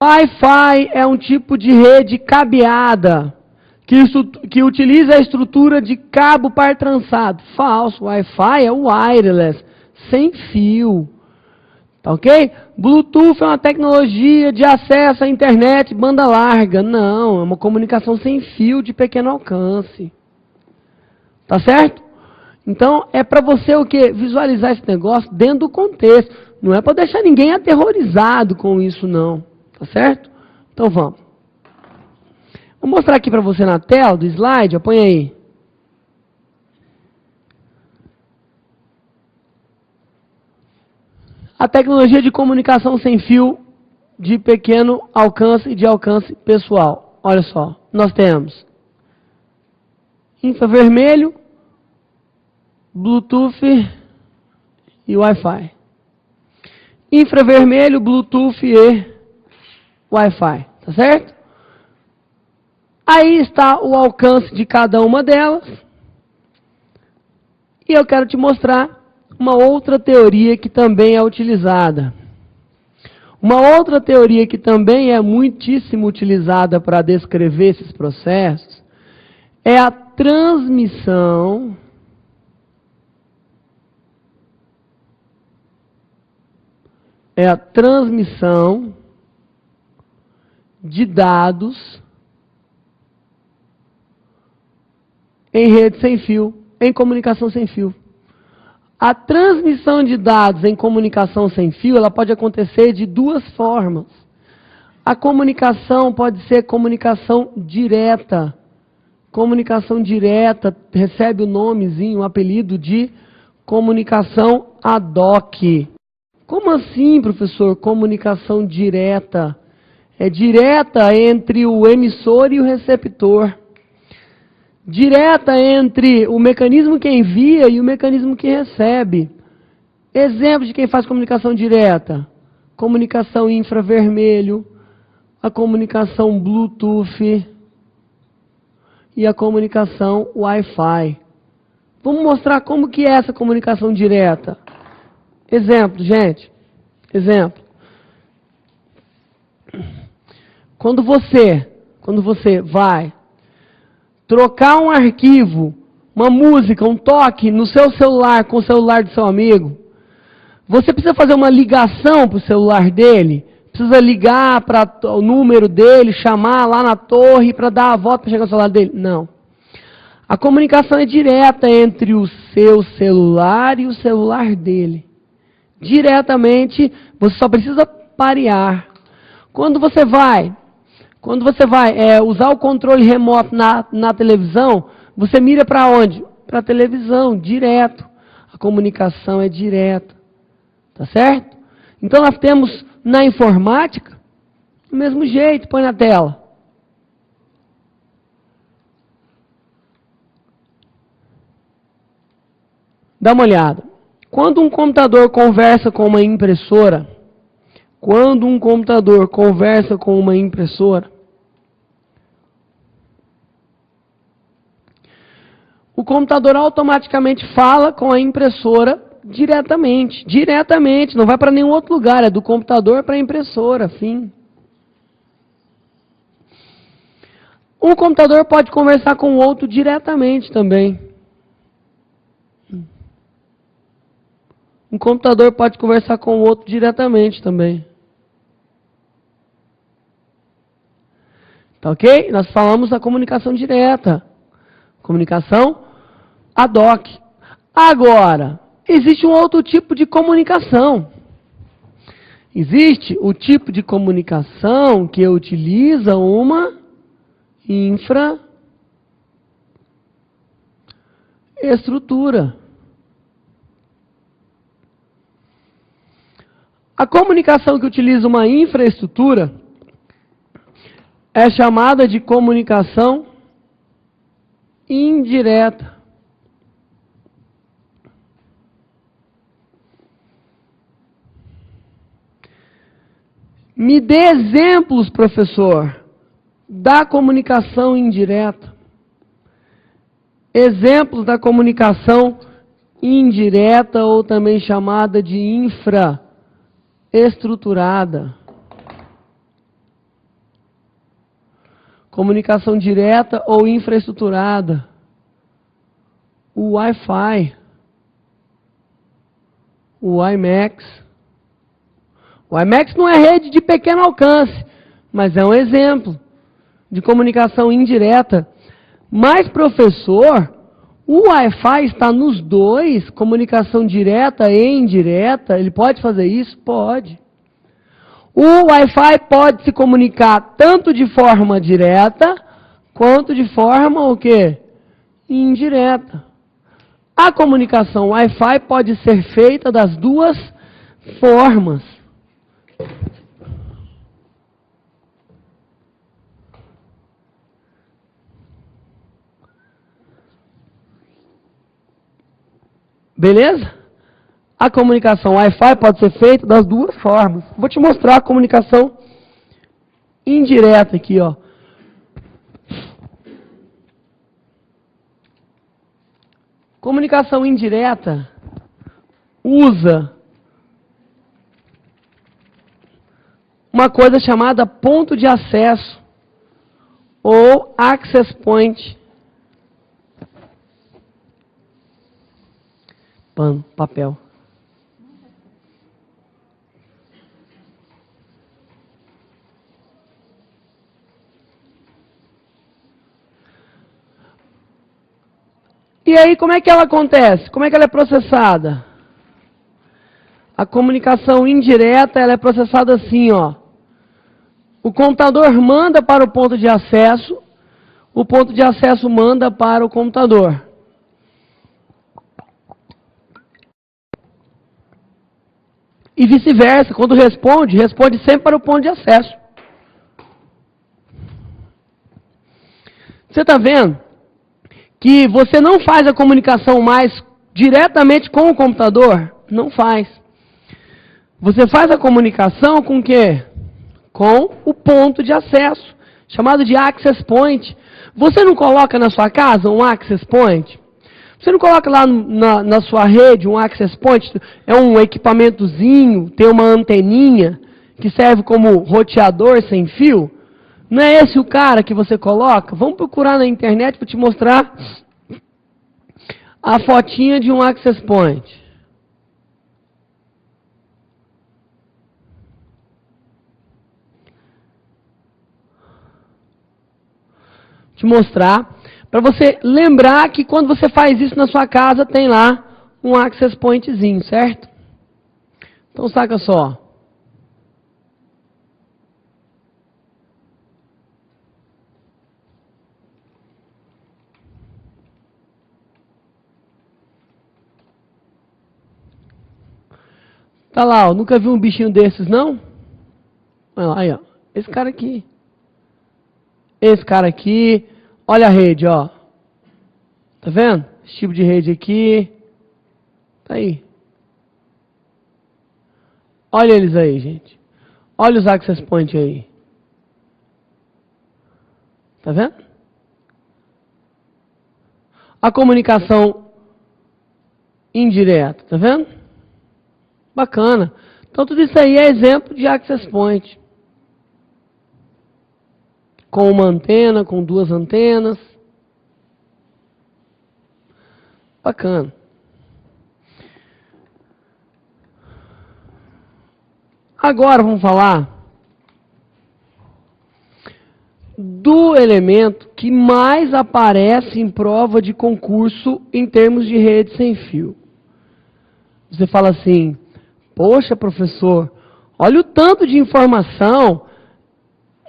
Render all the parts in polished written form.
Wi-Fi é um tipo de rede cabeada que utiliza a estrutura de cabo par trançado. Falso. Wi-Fi é wireless, sem fio. Tá ok? Bluetooth é uma tecnologia de acesso à internet banda larga. Não, é uma comunicação sem fio de pequeno alcance. Tá certo? Então, é para você o quê? Visualizar esse negócio dentro do contexto. Não é para deixar ninguém aterrorizado com isso, não. Tá certo? Então, vamos. Vou mostrar aqui para você na tela do slide. Põe aí. A tecnologia de comunicação sem fio de pequeno alcance e de alcance pessoal. Olha só. Nós temos infravermelho, Bluetooth e Wi-Fi. Infravermelho, Bluetooth e Wi-Fi. Tá certo? Aí está o alcance de cada uma delas. E eu quero te mostrar uma outra teoria que também é utilizada. Uma outra teoria que também é muitíssimo utilizada para descrever esses processos é a transmissão de dados em rede sem fio, em comunicação sem fio. A transmissão de dados em comunicação sem fio, ela pode acontecer de duas formas. A comunicação pode ser comunicação direta. Comunicação direta recebe o nomezinho, o apelido de comunicação ad hoc. Como assim, professor? Comunicação direta. É direta entre o emissor e o receptor. Direta entre o mecanismo que envia e o mecanismo que recebe. Exemplo de quem faz comunicação direta. Comunicação infravermelho, a comunicação Bluetooth e a comunicação Wi-Fi. Vamos mostrar como que é essa comunicação direta. Exemplo, gente. Exemplo. Quando você vai trocar um arquivo, uma música, um toque no seu celular com o celular do seu amigo, você precisa fazer uma ligação para o celular dele, precisa ligar para o número dele, chamar lá na torre para dar a volta para chegar no celular dele. Não. A comunicação é direta entre o seu celular e o celular dele. Diretamente, você só precisa parear. Quando você vai usar o controle remoto na televisão, você mira para onde? Para a televisão, direto. A comunicação é direta. Tá certo? Então nós temos na informática, do mesmo jeito, põe na tela. Dá uma olhada. Quando um computador conversa com uma impressora, o computador automaticamente fala com a impressora diretamente, não vai para nenhum outro lugar, é do computador para a impressora, fim. Um computador pode conversar com o outro diretamente também. Um computador pode conversar com o outro diretamente também. Tá ok? Nós falamos da comunicação direta. Comunicação ad hoc. Agora, existe um outro tipo de comunicação. Existe o tipo de comunicação que utiliza uma infraestrutura. A comunicação que utiliza uma infraestrutura é chamada de comunicação indireta. Me dê exemplos, professor, da comunicação indireta. Exemplos da comunicação indireta ou também chamada de infraestruturada. Comunicação direta ou infraestruturada. O Wi-Fi. O WiMAX. O WiMAX não é rede de pequeno alcance, mas é um exemplo de comunicação indireta. Mas, professor, o Wi-Fi está nos dois, comunicação direta e indireta. Ele pode fazer isso? Pode. O Wi-Fi pode se comunicar tanto de forma direta, quanto de forma o quê? Indireta. A comunicação Wi-Fi pode ser feita das duas formas. Beleza? A comunicação Wi-Fi pode ser feita das duas formas. Vou te mostrar a comunicação indireta aqui, ó. Comunicação indireta usa uma coisa chamada ponto de acesso ou access point. Pano, papel. E aí, como é que ela acontece? Como é que ela é processada? A comunicação indireta, ela é processada assim, ó. O computador manda para o ponto de acesso manda para o computador. E vice-versa, quando responde sempre para o ponto de acesso. Você está vendo que você não faz a comunicação mais diretamente com o computador? Não faz. Você faz a comunicação com o quê? Com o ponto de acesso, chamado de access point. Você não coloca na sua casa um access point? Você não coloca lá na sua rede um access point? É um equipamentozinho, tem uma anteninha que serve como roteador sem fio? Não é esse o cara que você coloca? Vamos procurar na internet para te mostrar a fotinha de um access point. Te mostrar, para você lembrar que quando você faz isso na sua casa, tem lá um access pointzinho, certo? Então saca só. Tá lá, ó, nunca viu um bichinho desses, não? Aí, ó, esse cara aqui. Esse cara aqui. Olha a rede, ó. Tá vendo? Esse tipo de rede aqui. Tá aí. Olha eles aí, gente. Olha os access point aí. Tá vendo? A comunicação indireta, tá vendo? Bacana. Então tudo isso aí é exemplo de access point. Com uma antena, com duas antenas. Bacana. Agora vamos falar do elemento que mais aparece em prova de concurso em termos de rede sem fio. Você fala assim, poxa, professor, olha o tanto de informação.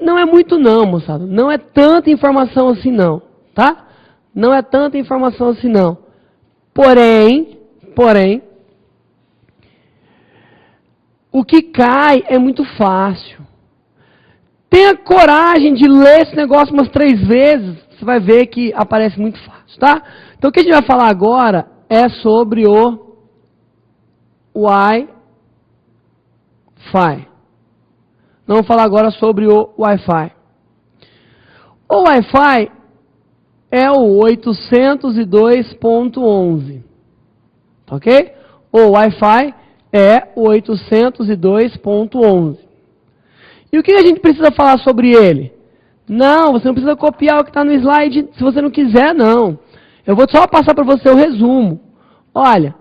Não é muito não, moçada. Não é tanta informação assim não, tá? Não é tanta informação assim não. Porém, o que cai é muito fácil. Tenha coragem de ler esse negócio umas 3 vezes, você vai ver que aparece muito fácil, tá? Então o que a gente vai falar agora é sobre o Wi-Fi. Não vou falar agora sobre o Wi-Fi. O Wi-Fi é o 802.11. Ok? O Wi-Fi é o 802.11. E o que a gente precisa falar sobre ele? Não, você não precisa copiar o que está no slide se você não quiser, não. Eu vou só passar para você o resumo. Olha,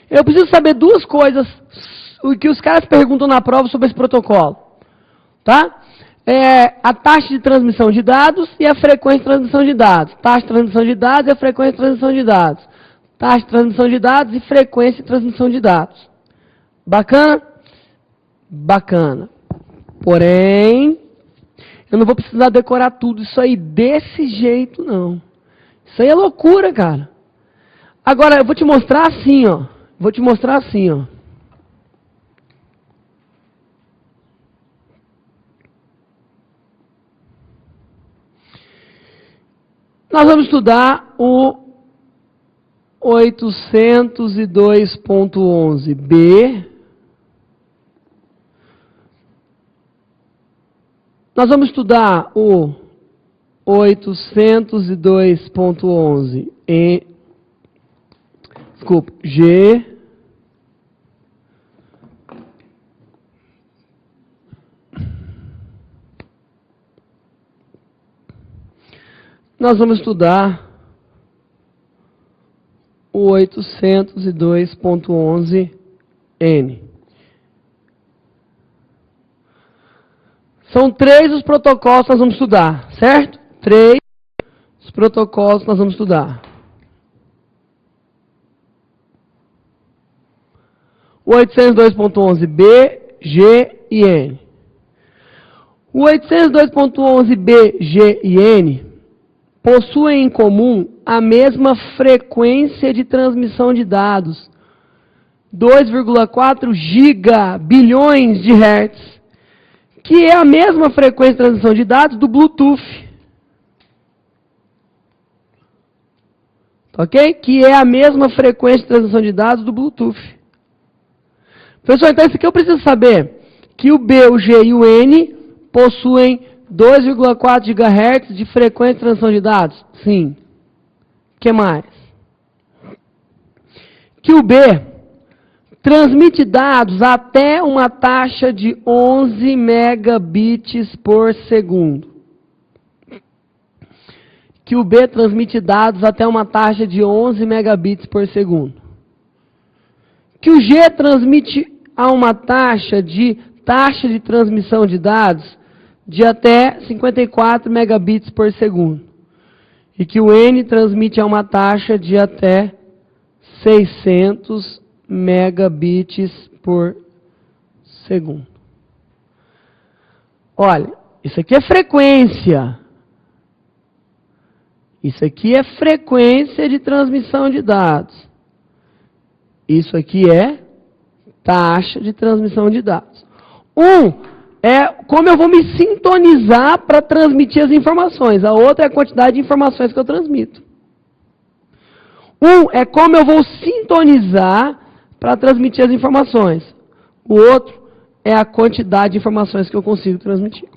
eu preciso saber duas coisas o que os caras perguntam na prova sobre esse protocolo. Tá? A taxa de transmissão de dados e a frequência de transmissão de dados. Taxa de transmissão de dados e a frequência de transmissão de dados. Taxa de transmissão de dados e frequência de transmissão de dados. Bacana? Bacana. Porém, eu não vou precisar decorar tudo isso aí desse jeito, não. Isso aí é loucura, cara. Agora, eu vou te mostrar assim, ó. Vou te mostrar assim, ó. Nós vamos estudar o 802.11b. Nós vamos estudar o 802.11 G. Nós vamos estudar o 802.11N. São 3 os protocolos que nós vamos estudar, certo? 3 os protocolos que nós vamos estudar. O 802.11b, G e N. O 802.11b, G e N possuem em comum a mesma frequência de transmissão de dados, 2,4 gigabilhões de hertz, que é a mesma frequência de transmissão de dados do Bluetooth. Ok? Que é a mesma frequência de transmissão de dados do Bluetooth. Pessoal, então isso aqui eu preciso saber que o B, o G e o N possuem 2,4 GHz de frequência de transmissão de dados? Sim. O que mais? Que o B transmite dados até uma taxa de 11 megabits por segundo. Que o B transmite dados até uma taxa de 11 megabits por segundo. Que o G transmite a uma taxa de transmissão de dados de até 54 megabits por segundo. E que o N transmite a uma taxa de até 600 megabits por segundo. Olha, isso aqui é frequência. Isso aqui é frequência de transmissão de dados. Isso aqui é taxa de transmissão de dados. É como eu vou me sintonizar para transmitir as informações. A outra é a quantidade de informações que eu transmito. É como eu vou sintonizar para transmitir as informações. O outro é a quantidade de informações que eu consigo transmitir.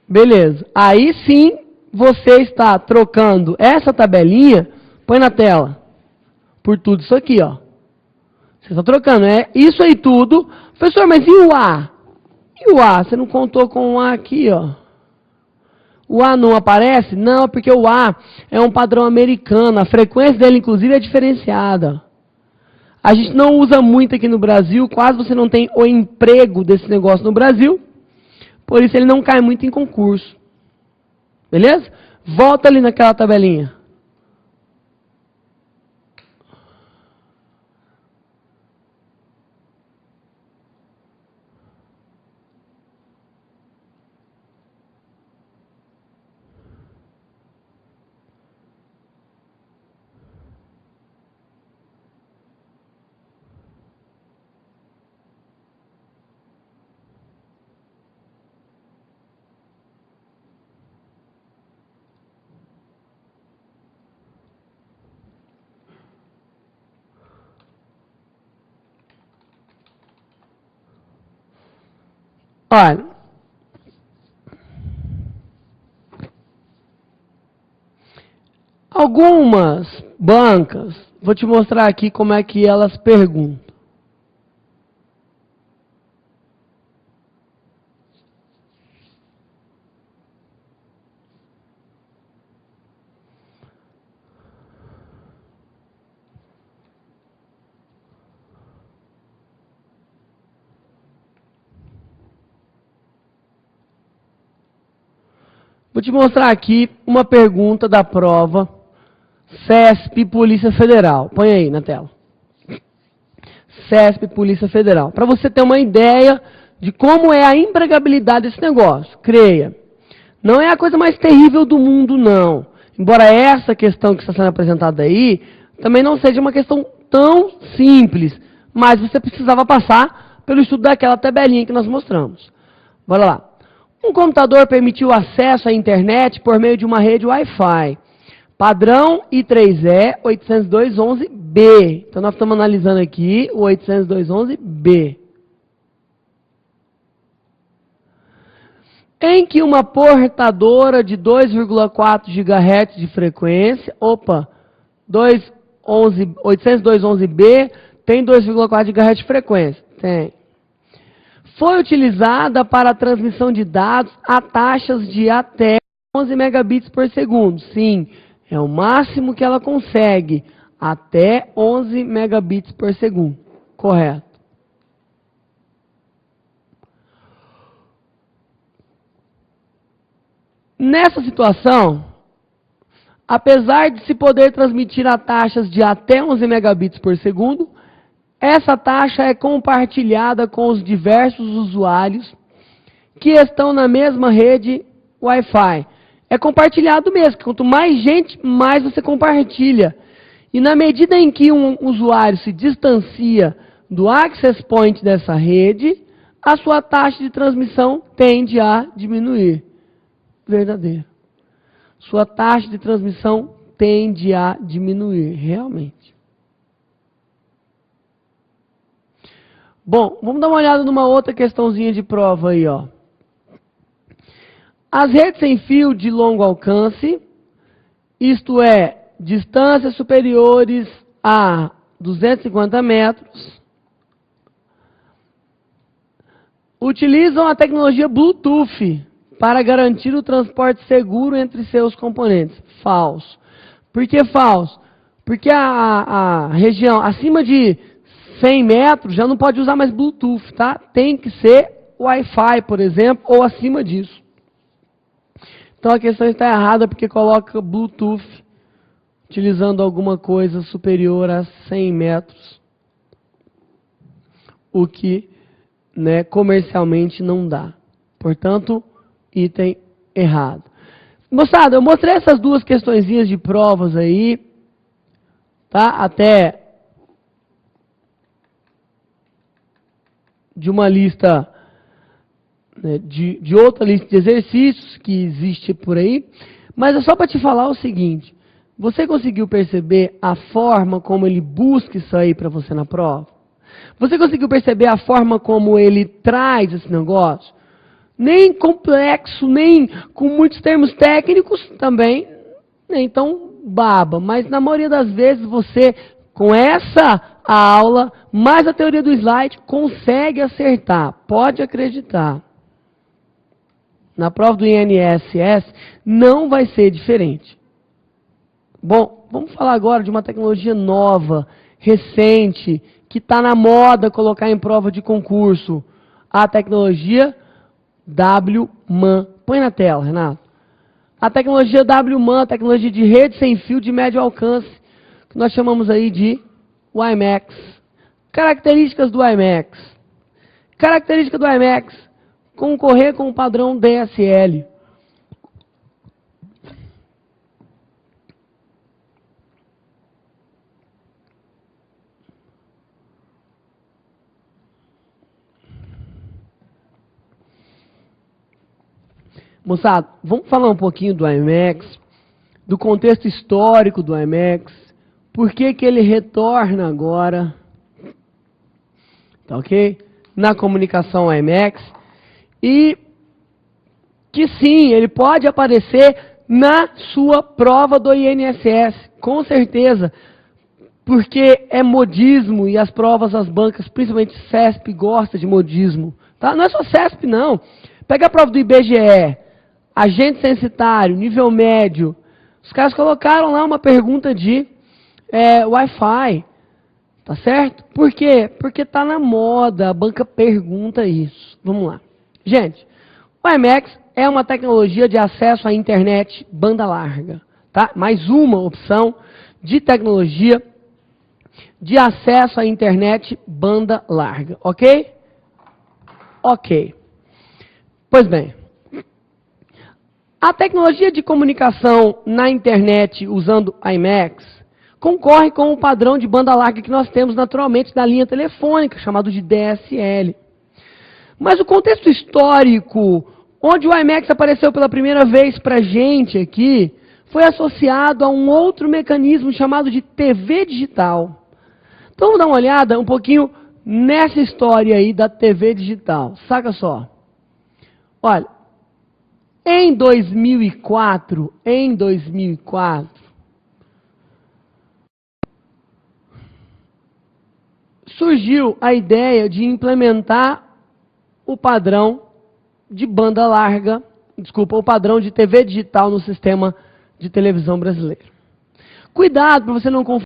Beleza. Aí sim, você está trocando essa tabelinha, põe na tela, por tudo isso aqui, ó. Você está trocando, isso aí tudo. Professor, mas e o A? E o A? Você não contou com o A aqui, ó. O A não aparece? Não, porque o A é um padrão americano. A frequência dele, inclusive, é diferenciada. A gente não usa muito aqui no Brasil. Quase você não tem o emprego desse negócio no Brasil. Por isso ele não cai muito em concurso. Beleza? Volta ali naquela tabelinha. Olha, algumas bancas, vou te mostrar aqui como é que elas perguntam. Vou te mostrar aqui uma pergunta da prova CESP Polícia Federal. Põe aí na tela. CESP Polícia Federal. Para você ter uma ideia de como é a empregabilidade desse negócio. Creia. Não é a coisa mais terrível do mundo, não. Embora essa questão que está sendo apresentada aí também não seja uma questão tão simples. Mas você precisava passar pelo estudo daquela tabelinha que nós mostramos. Bora lá. Um computador permitiu acesso à internet por meio de uma rede Wi-Fi. Padrão I3E 802.11b. Então, nós estamos analisando aqui o 802.11b. Em que uma portadora de 2,4 GHz de frequência, 802.11b tem 2,4 GHz de frequência. Tem. Foi utilizada para a transmissão de dados a taxas de até 11 megabits por segundo. Sim, é o máximo que ela consegue, até 11 megabits por segundo. Correto. Nessa situação, apesar de se poder transmitir a taxas de até 11 megabits por segundo, essa taxa é compartilhada com os diversos usuários que estão na mesma rede Wi-Fi. É compartilhado mesmo. Quanto mais gente, mais você compartilha. E na medida em que um usuário se distancia do access point dessa rede, a sua taxa de transmissão tende a diminuir. Verdadeiro. Sua taxa de transmissão tende a diminuir, realmente. Bom, vamos dar uma olhada numa outra questãozinha de prova aí, ó. As redes sem fio de longo alcance, isto é, distâncias superiores a 250 metros, utilizam a tecnologia Bluetooth para garantir o transporte seguro entre seus componentes. Falso. Por que falso? Porque a região acima de 100 metros já não pode usar mais Bluetooth, tá? Tem que ser Wi-Fi, por exemplo, ou acima disso. Então a questão está errada porque coloca Bluetooth utilizando alguma coisa superior a 100 metros. O que, né, comercialmente não dá. Portanto, item errado. Moçada, eu mostrei essas duas questõezinhas de provas aí, tá? Até de uma lista, né, de outra lista de exercícios que existe por aí, mas é só para te falar o seguinte, você conseguiu perceber a forma como ele busca isso aí para você na prova? Você conseguiu perceber a forma como ele traz esse negócio? Nem complexo, nem com muitos termos técnicos também, nem tão baba, mas na maioria das vezes você, com essa aula, mais a teoria do slide, consegue acertar, pode acreditar. Na prova do INSS não vai ser diferente. Bom, vamos falar agora de uma tecnologia nova, recente, que está na moda colocar em prova de concurso. A tecnologia WMAN. Põe na tela, Renato. A tecnologia WMAN, a tecnologia de rede sem fio de médio alcance, que nós chamamos aí de WiMAX. Características do WiMAX. Característica do WiMAX, concorrer com o padrão DSL. Moçada, vamos falar um pouquinho do WiMAX, do contexto histórico do WiMAX, por que que ele retorna agora, tá ok? Na comunicação WiMAX, e que sim, ele pode aparecer na sua prova do INSS, com certeza, porque é modismo e as provas, as bancas, principalmente CESP, gosta de modismo, tá? Não é só CESP não, pega a prova do IBGE, agente censitário, nível médio. Os caras colocaram lá uma pergunta de Wi-Fi. Tá certo? Por quê? Porque tá na moda, a banca pergunta isso. Vamos lá. Gente, O IMAX é uma tecnologia de acesso à internet banda larga, tá? Mais uma opção de tecnologia de acesso à internet banda larga, ok? Ok. Pois bem, a tecnologia de comunicação na internet usando IMAX concorre com o padrão de banda larga que nós temos naturalmente na linha telefônica, chamado de DSL. Mas o contexto histórico, onde o IMAX apareceu pela primeira vez para a gente aqui, foi associado a um outro mecanismo chamado de TV digital. Então vamos dar uma olhada um pouquinho nessa história aí da TV digital. Saca só. Olha, em 2004, surgiu a ideia de implementar o padrão de banda larga, o padrão de TV digital no sistema de televisão brasileiro. Cuidado para você não confundir